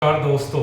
नमस्कार दोस्तों,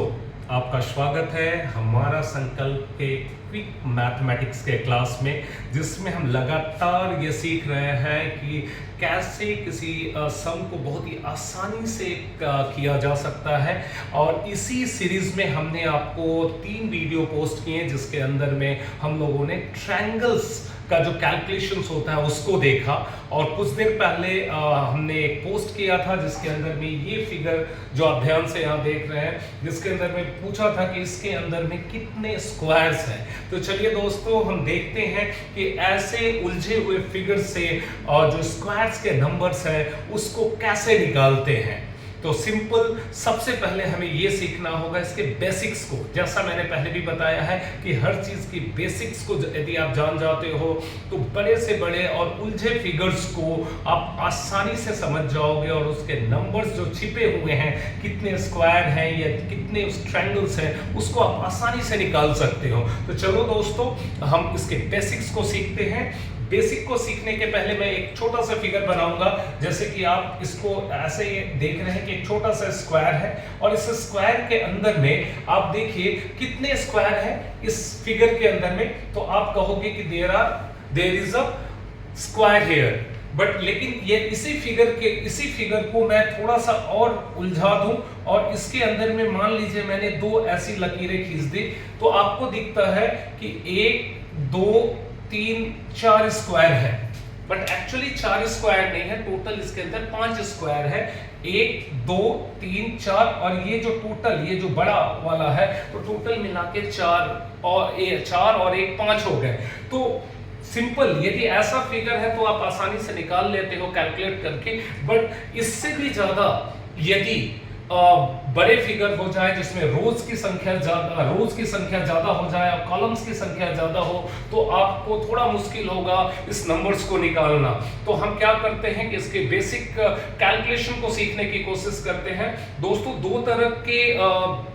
आपका स्वागत है हमारा संकल्प के क्विक मैथमेटिक्स के क्लास में, जिसमें हम लगातार ये सीख रहे हैं कि कैसे किसी सम को बहुत ही आसानी से किया जा सकता है। और इसी सीरीज में हमने आपको 3 वीडियो पोस्ट किए हैं, जिसके अंदर में हम लोगों ने ट्रायंगल्स का जो कैलकुलेशंस होता है उसको देखा। और कुछ देर पहले हमने एक पोस्ट किया था जिसके अंदर में ये फिगर जो आप ध्यान से यहाँ देख रहे हैं, जिसके अंदर में पूछा था कि इसके अंदर में कितने स्क्वायर्स हैं। तो चलिए दोस्तों, हम देखते हैं कि ऐसे उलझे हुए फिगर से जो स्क्वायर्स के नंबर्स हैं उसको कैसे निकालते हैं। तो सिंपल, सबसे पहले हमें यह सीखना होगा इसके बेसिक्स को। जैसा मैंने पहले भी बताया है कि हर चीज की बेसिक्स को यदि आप जान जाते हो तो बड़े से बड़े और उलझे फिगर्स को आप आसानी से समझ जाओगे, और उसके नंबर्स जो छिपे हुए हैं, कितने स्क्वायर हैं या कितने ट्रायंगल्स हैं, उसको आप आसानी से निकाल सकते हो। तो चलो दोस्तों, हम इसके बेसिक्स को सीखते हैं। बेसिक को सीखने के पहले मैं एक छोटा सा फिगर बनाऊंगा। जैसे कि आप इसको ऐसे ही देख रहे हैं कि एक छोटा सा स्क्वायर है, और इस स्क्वायर के अंदर में आप देखिए कितने स्क्वायर हैं इस फिगर के अंदर में। तो आप कहोगे कि there is a square here, but लेकिन ये इसी फिगर को मैं थोड़ा सा और उलझा दूं, और इसके अंदर में मान लीजिए मैंने 2 ऐसी लकीरें खींच दी, तो आपको दिखता है कि 1 2 3 4 स्क्वायर है। बट एक्चुअली 4 स्क्वायर नहीं है, टोटल इसके अंदर 5 स्क्वायर है। 1 2 3 4, और ये जो टोटल, ये जो बड़ा वाला है, तो टोटल मिला के 4 और 1 5 हो गए। तो सिंपल, यदि ऐसा फिगर है तो आप आसानी से निकाल लेते हो कैलकुलेट करके। बट इससे भी ज्यादा यदि बड़े फिगर हो जाए, जिसमें रोज की संख्या ज्यादा हो जाए और कॉलम्स की संख्या ज्यादा हो, तो आपको थोड़ा मुश्किल होगा इस नंबर्स को निकालना। तो हम क्या करते हैं कि इसके बेसिक कैलकुलेशन को सीखने की कोशिश करते हैं। दोस्तों, 2 तरह के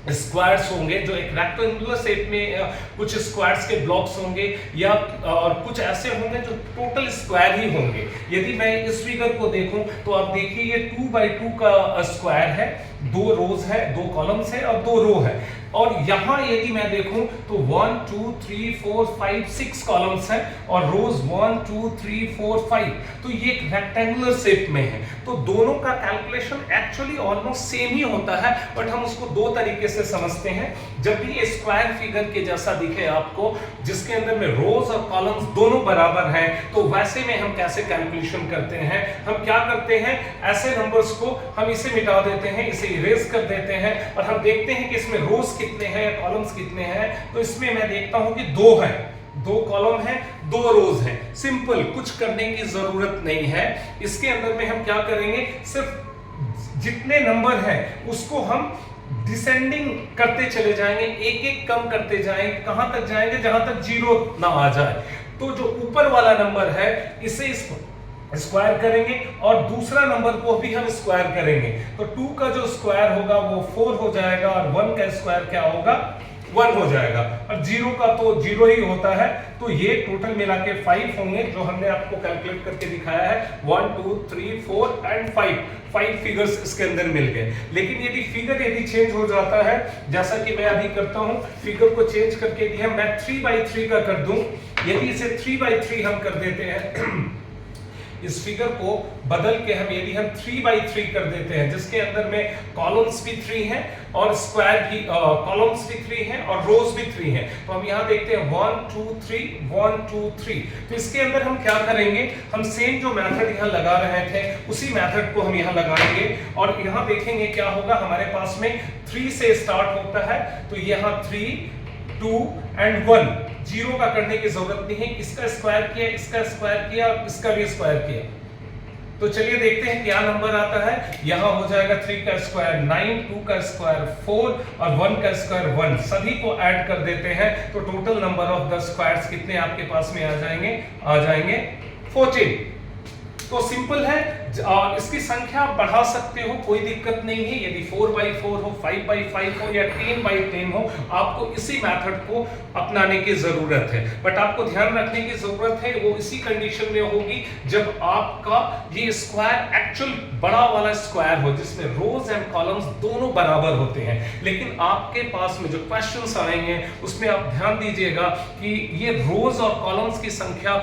स्क्वायर्स होंगे, जो एक रेक्टेंगुलर शेप में कुछ स्क्वायर्स के ब्लॉक्स होंगे, या और कुछ ऐसे होंगे जो टोटल स्क्वायर ही होंगे। यदि मैं इस फिगर को देखूं तो आप देखिए ये 2x2 का स्क्वायर है, 2 रोज है, 2 कॉलम्स है और 2 रो है। और यहां यदि मैं देखूं तो 1 2 3 4 5 6 कॉलम्स हैं और रोज 1 2 3 4 5। तो ये एक रेक्टेंगुलर शेप में है, तो दोनों का कैलकुलेशन एक्चुअली ऑलमोस्ट सेम ही होता है, बट हम उसको 2 तरीके से समझते हैं। जब भी ये स्क्वायर फिगर के जैसा दिखे आपको, जिसके अंदर में रोज और कॉलम्स दोनों बराबर हैं, तो वैसे में हम कैसे कैलकुलेशन करते हैं। हम क्या करते हैं, ऐसे नंबर्स को हम इसे मिटा देते हैं, इसे इरेज कर देते हैं, और हम देखते हैं कि इसमें रोज कितने हैं, कॉलम्स कितने हैं। तो इसमें मैं देखता हूं कि 2 है, 2 कॉलम है, 2 रोज है। सिंपल, कुछ करने की जरूरत नहीं है। इसके अंदर में हम क्या करेंगे, सिर्फ जितने नंबर हैं उसको हम डिसेंडिंग करते चले जाएंगे, एक एक कम करते जाएंगे। कहां तक जाएंगे, जहां तक 0 ना आ जाए। तो जो ऊपर वाला नंबर है इसे स्क्वायर करेंगे, और दूसरा नंबर को भी हम स्क्वायर करेंगे। तो 2 का जो स्क्वायर होगा वो 4 हो जाएगा, और 1 का स्क्वायर क्या होगा, 1 हो जाएगा, और 0 का तो 0 ही होता है। तो ये टोटल मिला के 5 होंगे, जो हमने आपको कैलकुलेट करके दिखाया है। 1 2 3 4 एंड 5 फिगर्स इसके अंदर मिल गए। लेकिन यदि चेंज हो जाता है, जैसा कि मैं अभी करता हूं, फिगर को चेंज करके दिया, मैं 3x3 का कर दूं। यदि इसे 3x3 हम कर देते हैं, इस फिगर को बदल के यदि हम 3x3 कर देते हैं, जिसके अंदर में कॉलम्स भी 3 हैं और स्क्वायर भी, कॉलम्स भी 3 हैं और रोज भी 3 हैं। तो हम यहां देखते हैं 1 2 3 1 2 3। तो इसके अंदर हम क्या करेंगे, हम सेम जो मेथड यहां लगा रहे थे उसी मेथड को हम यहां लगाएंगे, और यहां देखेंगे क्या होगा। हमारे पास में 3 से स्टार्ट होता है, तो यहां 3 2 एंड 1, 0 का करने की जरूरत नहीं है। इसका स्क्वायर किया, इसका स्क्वायर किया, इसका भी स्क्वायर किया। तो चलिए देखते हैं क्या नंबर आता है। यहां हो जाएगा 3 का स्क्वायर 9, 2 का स्क्वायर 4 और 1 का स्क्वायर 1। सभी को ऐड कर देते हैं, तो total number of the squares कितने आपके पास में आ जाएंगे 14। तो सिंपल है, इसकी संख्या आप बढ़ा सकते हो, कोई दिक्कत नहीं है। यदि 4x4 हो, 5x5 हो या 10x10 हो, आपको इसी मेथड को अपनाने की जरूरत है। बट आपको ध्यान रखने की जरूरत है वो इसी कंडीशन में होगी जब आपका ये स्क्वायर एक्चुअल बड़ा वाला स्क्वायर हो, जिसमें रोज एंड कॉलम्स दोनों बराबर होते हैं। लेकिन आपके पास में जो क्वेश्चंस आएंगे उसमें आप ध्यान दीजिएगा कि ये रोज और कॉलम्स की संख्या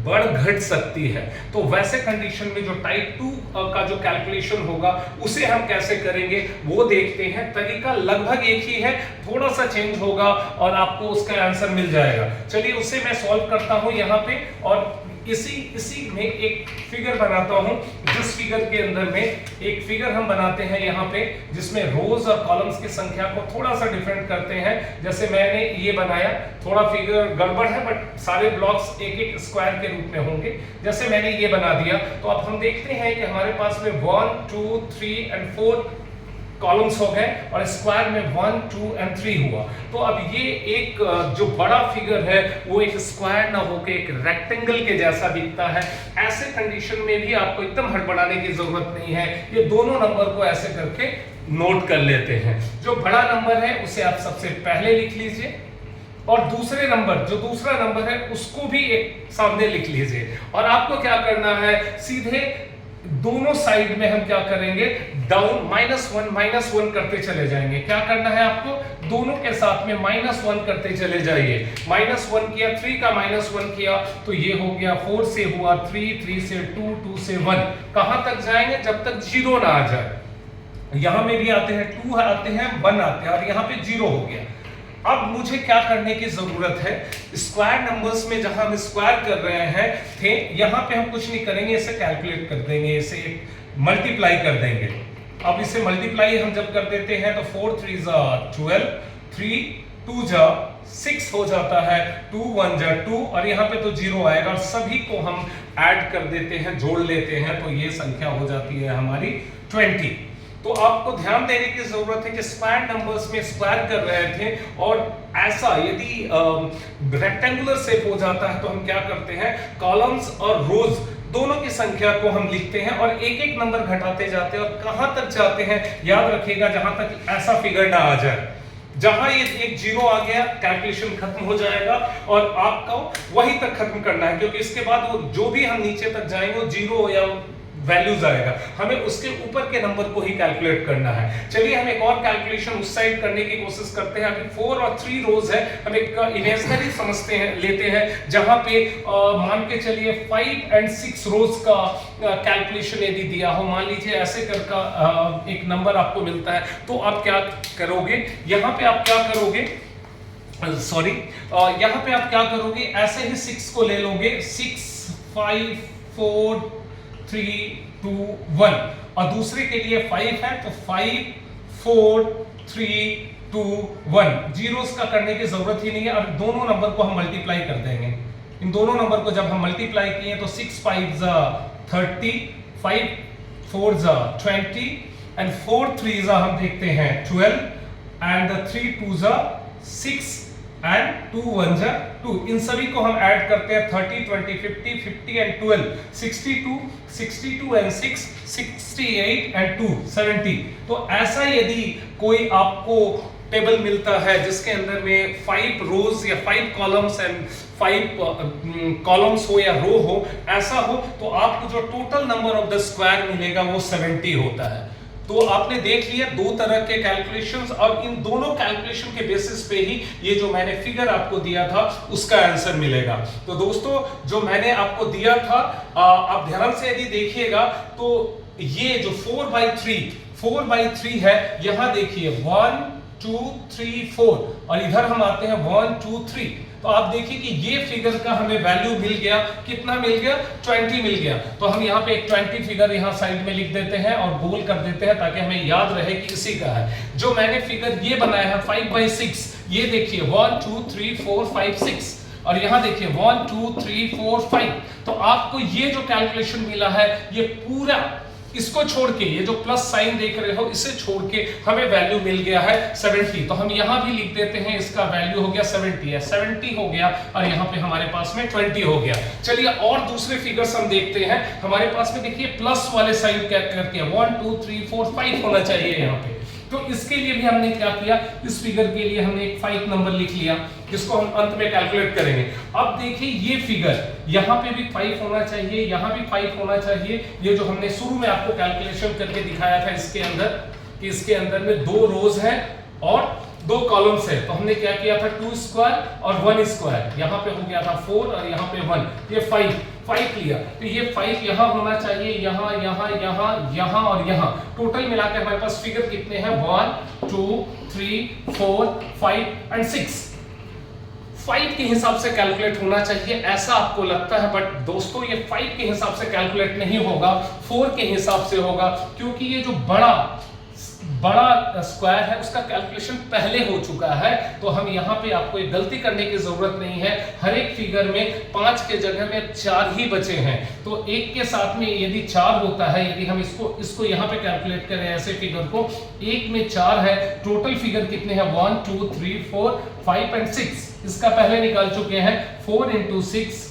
बढ़ घट सकती है। तो वैसे कंडीशन में जो टाइप 2 का जो कैलकुलेशन होगा उसे हम कैसे करेंगे वो देखते हैं। तरीका लगभग एक ही है, थोड़ा सा चेंज होगा और आपको उसका आंसर मिल जाएगा। चलिए उसे मैं सॉल्व करता हूं यहां पे, और इसी में एक फिगर बनाता हूं, जिस फिगर के अंदर में एक फिगर हम बनाते हैं यहां पे, जिसमें रोज और कॉलम्स की संख्या को थोड़ा सा डिफरेंट करते हैं। जैसे मैंने ये बनाया, थोड़ा फिगर गड़बड़ है बट सारे ब्लॉक्स एक एक स्क्वायर के रूप में होंगे। जैसे मैंने ये बना दिया, तो अब हम देखते हैं कि हमारे पास में 1 2 3 एंड 4 कॉलम्स हो गए और स्क्वायर में 1 2 एंड 3 हुआ। तो अब ये एक जो बड़ा फिगर है वो एक स्क्वायर ना होकर एक रेक्टेंगल के जैसा दिखता है। ऐसे कंडीशन में भी आपको एकदम हड़बड़ाने की जरूरत नहीं है, ये दोनों नंबर को ऐसे करके नोट कर लेते हैं। जो बड़ा नंबर है उसे आप सबसे पहले लिख लीजिए और दूसरे नंबर, जो दूसरा नंबर है उसको भी एक सामने लिख लीजिए। और आपको क्या करना है, सीधे दोनों साइड में हम क्या करेंगे, डाउन -1 करते चले जाएंगे। क्या करना है आपको, दोनों के साथ में -1 करते चले जाइए। -1 किया, 3 का -1 किया तो ये हो गया 4 से हुआ 3, 3 से 2, 2 से 1। कहां तक जाएंगे, जब तक 0 ना आ जाए। यहां में भी आते हैं 2 आते हैं 1 आते हैं और यहां पे 0 हो गया। अब मुझे क्या करने की जरूरत है, स्क्वायर नंबर्स में जहां हम स्क्वायर कर रहे हैं थे, यहां पे हम कुछ नहीं करेंगे, इसे कैलकुलेट कर देंगे, इसे मल्टीप्लाई कर देंगे। अब इसे मल्टीप्लाई हम जब कर देते हैं तो 4 3 12, 3 2 6 हो जाता है, 2 1 2 और यहाँ पे तो 0 आएगा और सभी को हम ऐड कर देते हैं, जोड़ लेते हैं, तो ये संख्या हो जाती है हमारी 20। तो आपको ध्यान देने की जरूरत है कि स्क्वायर नंबर्स में स्क्वायर कर रहे थे और ऐसा यदि रेक्टेंगुलर शेप हो जाता है तो हम क्या करते हैं, कॉलम्स और रोज दोनों की संख्या को हम लिखते हैं और एक एक नंबर घटाते जाते हैं और कहां तक जाते हैं, याद रखिएगा, जहां तक ऐसा फिगर ना आ जाए। जहां ये एक 0 आ गया, कैलकुलेशन खत्म हो जाएगा और आपको वहीं तक खत्म करना है, क्योंकि इसके बाद वो जो भी हम नीचे तक जाएंगे वो 0 या वैल्यूज आएगा, हमें उसके ऊपर के नंबर को ही कैलकुलेट करना है। चलिए हम एक और कैलकुलेशन उस साइड करने की कोशिश करते हैं। अभी 4 और 3 रोज है, हम एक इमेजिनरी समझते हैं, लेते हैं, जहां पे मान के चलिए 5 एंड 6 रोज का कैलकुलेशन यदि दिया हो, मान लीजिए ऐसे कर एक नंबर आपको मिलता है, तो आप क्या करोगे, यहाँ पे आप क्या करोगे, सॉरी यहाँ पे आप क्या करोगे, ऐसे ही 6 को ले लोगे, 6 5 4 3 2 1 और दूसरे के लिए 5 है तो 5 4 3 2 1। जीरोस का करने की जरूरत ही नहीं है। अब दोनों नंबर को हम मल्टीप्लाई कर देंगे। इन दोनों नंबर को जब हम मल्टीप्लाई किए तो 6 5 30, 5 4 20 एंड 4 3 हम देखते हैं 12 एंड 3 2 6 एंड 2 1 2। इन सभी को हम ऐड करते हैं, 30 20 50 50 एंड 12 62 62 एंड 6 68 एंड 2 70। तो ऐसा यदि कोई आपको टेबल मिलता है जिसके अंदर में 5 रोज या 5 कॉलम्स एंड 5 कॉलम्स हो या रो हो, ऐसा हो, तो आपको जो total number of the square मिलेगा वो 70 होता है। तो आपने देख लिया दो तरह के कैलकुलेशंस और इन दोनों कैलकुलेशन के बेसिस पे ही ये जो मैंने फिगर आपको दिया था उसका आंसर मिलेगा। तो दोस्तों जो मैंने आपको दिया था, आप ध्यान से यदि देखिएगा तो ये जो 4/3 है, यहां देखिए 1 2 3 4 और इधर हम आते हैं 1 2 3। तो आप देखिए कि ये फिगर का हमें वैल्यू मिल गया, कितना मिल गया, 20 मिल गया। तो हम यहाँ पे एक 20 फिगर यहाँ साइड में लिख देते हैं और गोल कर देते हैं ताकि हमें याद रहे कि इसी का है। जो मैंने फिगर ये बनाया है 5/6, ये देखिए 1 2 3 4 5 6 और यहाँ देखिए 1 2 3 4 5। तो आपको ये जो कैलकुलेशन मिला है ये पूरा इसको छोड़ के ये जो प्लस साइन देख रहे हो इसे छोड़ के हमें वैल्यू मिल गया है 70। तो हम यहां भी लिख देते हैं, इसका वैल्यू हो गया 70 है, 70 हो गया और यहां पे हमारे पास में 20 हो गया। चलिए और दूसरे फिगर्स हम देखते हैं। हमारे पास में देखिए प्लस वाले साइन क्या करके 1 2 3 4 5 होना चाहिए यहां पे। तो इसके लिए भी हमने क्या किया, इस फिगर के लिए हमने एक 5 नंबर लिख लिया जिसको हम अंत में कैलकुलेट करेंगे। अब देखिए ये फिगर यहां पे भी 5 होना चाहिए, यहां भी 5 होना चाहिए। ये जो हमने शुरू में आपको कैलकुलेशन करके दिखाया था इसके अंदर कि इसके अंदर में 2 रोज है और 2 कॉलम्स है, तो हमने क्या किया था 2 स्क्वायर और 1 स्क्वायर। यहां पे हो गया था 4 और यहां पे 1, ये 5 लिया। तो ये 5 यहां होना चाहिए, यहां यहां यहां यहां और यहां। टोटल मिलाकर हमारे पास फिगर कितने हैं 1 2 3 4 5 एंड 6। 5 के हिसाब से कैलकुलेट होना चाहिए ऐसा आपको लगता है, बट दोस्तों ये 5 के हिसाब से कैलकुलेट नहीं होगा, 4 के हिसाब से होगा, क्योंकि ये जो बड़ा स्क्वायर है उसका कैलकुलेशन पहले हो चुका है। तो हम यहाँ पे आपको एक गलती करने की जरूरत नहीं है। हर एक फिगर में 5 के जगह में 4 ही बचे हैं, तो एक के साथ में यदि 4 होता है, यदि हम इसको यहाँ पे कैलकुलेट करें ऐसे फिगर को, एक में 4 है, टोटल फिगर कितने हैं 1 2 3 4 5 एंड 6। इसका पहले निकाल चुके हैं, 4 × 6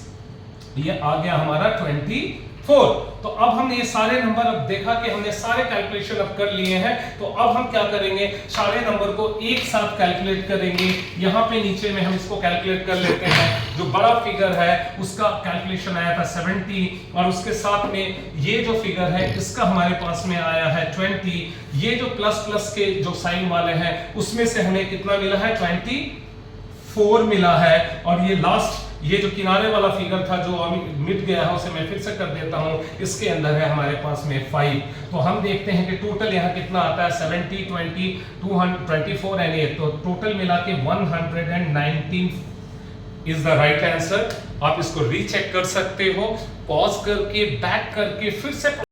ये आ गया हमारा 24। तो अब हमने ये सारे नंबर अब देखा कि हमने सारे कैलकुलेशन अब कर लिए हैं, तो अब हम क्या करेंगे, सारे नंबर को एक साथ कैलकुलेट करेंगे। यहाँ पे नीचे में हम इसको कैलकुलेट कर लेते हैं। जो बड़ा फिगर है उसका कैलकुलेशन आया था 70 और उसके साथ में ये जो फिगर है इसका हमारे पास में आया है 20। ये जो प्लस प्लस के जो साइन वाले हैं उसमें से हमें कितना मिला है 24 मिला है। और ये लास्ट ये जो किनारे वाला फिगर था जो अभी मिट गया है उसे मैं फिर से कर देता हूं, इसके अंदर है हमारे पास में 5। तो हम देखते हैं कि टोटल यहाँ कितना आता है 70 20 224 एंड 8, तो टोटल मिला के 119 इज द राइट आंसर। आप इसको रीचेक कर सकते हो, पॉज करके बैक करके फिर से